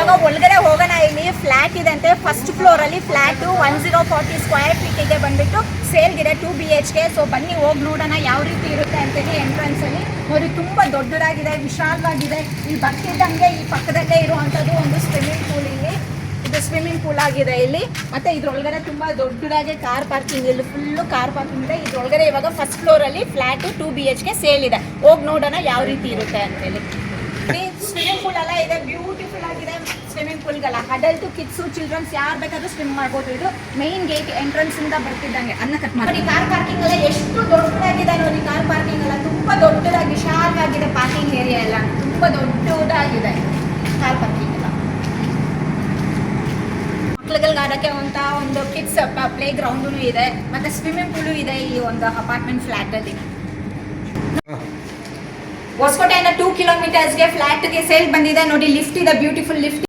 ಇವಾಗ ಒಳಗಡೆ ಹೋಗೋಣ. ಇಲ್ಲಿ ಫ್ಲಾಟ್ ಇದೆ ಅಂತೆ, ಫಸ್ಟ್ ಫ್ಲೋರ್ ಅಲ್ಲಿ ಫ್ಲಾಟ್ 1040 ಸ್ಕ್ವೇರ್ ಫೀಟಿಗೆ ಬಂದ್ಬಿಟ್ಟು ಸೇಲ್ಗಿದೆ 2 BHK. ಸೊ ಬನ್ನಿ ಹೋಗಿ ನೋಡೋಣ ಯಾವ ರೀತಿ ಇರುತ್ತೆ ಅಂತೇಳಿ. ಎಂಟ್ರೆನ್ಸ್ ಅಲ್ಲಿ ನೋಡಿ ತುಂಬಾ ದೊಡ್ಡದಾಗಿದೆ, ವಿಶಾಲವಾಗಿದೆ. ಇಲ್ಲಿ ಬರ್ತಿದ್ದಂಗೆ ಈ ಪಕ್ಕದಲ್ಲೇ ಇರುವಂತದ್ದು ಒಂದು ಸ್ವಿಮ್ಮಿಂಗ್ ಪೂಲ್. ಇಲ್ಲಿ ಇದು ಸ್ವಿಮ್ಮಿಂಗ್ ಪೂಲ್ ಆಗಿದೆ ಇಲ್ಲಿ. ಮತ್ತೆ ಇದ್ರೊಳಗಡೆ ತುಂಬಾ ದೊಡ್ಡದಾಗಿ ಕಾರ್ ಪಾರ್ಕಿಂಗ್, ಇಲ್ಲಿ ಫುಲ್ಲು ಕಾರ್ ಪಾರ್ಕಿಂಗ್ ಇದೆ. ಇದ್ರೊಳಗಡೆ ಇವಾಗ ಫಸ್ಟ್ ಫ್ಲೋರ್ ಅಲ್ಲಿ ಫ್ಲಾಟ್ 2 BHK ಸೇಲ್ ಇದೆ. ಹೋಗಿ ನೋಡೋಣ ಯಾವ ರೀತಿ ಇರುತ್ತೆ ಅಂತೇಳಿ. ಸ್ವಿಮ್ಮಿಂಗ್ ಪೂಲ್ ಎಲ್ಲ ಇದೆ, ಬ್ಯೂಟಿಫುಲ್ ಆಗಿದೆ ಸ್ವಿಮ್ಮಿಂಗ್ ಪೂಲ್ಗೆಲ್ಲ. ಅಡಲ್ಟ್, ಕಿಡ್ಸು, ಚಿಲ್ಡ್ರನ್ಸ್ ಯಾರು ಬೇಕಾದ್ರೂ ಸ್ವಿಮ್ ಮಾಡ್ಬೋದು. ಇದು ಮೈನ್ ಗೇಟ್ ಎಂಟ್ರೆನ್ಸ್ ಇಂದ ಬರ್ತಿದ್ದಂಗೆ ಅನ್ನ ಕಟ್ ಮಾಡಿ. ಕಾರ್ ಪಾರ್ಕಿಂಗ್ ಎಲ್ಲ ಎಷ್ಟು ದೊಡ್ಡದಾಗಿದೆ ನೋಡಿ. ಕಾರ್ ಪಾರ್ಕಿಂಗ್ ಎಲ್ಲ ತುಂಬಾ ದೊಡ್ಡದಾಗಿ ವಿಶಾಲವಾಗಿದೆ. ಪಾರ್ಕಿಂಗ್ ಏರಿಯಾ ಎಲ್ಲ ತುಂಬಾ ದೊಡ್ಡದಾಗಿದೆ. ಕಾರ್ ಪಾರ್ಕಿಂಗ್ ಎಲ್ಲ ಮಕ್ಳುಗಳಿಗೆ ಆಡಕ್ಕೆ ಅಂತ ಒಂದು ಕಿಡ್ಸ್ ಪ್ಲೇ ಗ್ರೌಂಡು ಇದೆ, ಮತ್ತೆ ಸ್ವಿಮ್ಮಿಂಗ್ ಪೂಲು ಇದೆ ಈ ಒಂದು ಅಪಾರ್ಟ್ಮೆಂಟ್ ಫ್ಲಾಟ್ ಅಲ್ಲಿ. ಹೊಸಕೋಟೆಯಿಂದ 2 ಕಿಲೋಮೀಟರ್ಸ್ಗೆ ಫ್ಲಾಟ್ಗೆ ಸೇಲ್ ಬಂದಿದೆ ನೋಡಿ. ಲಿಫ್ಟ್ ಇದೆ, ಬ್ಯೂಟಿಫುಲ್ ಲಿಫ್ಟ್.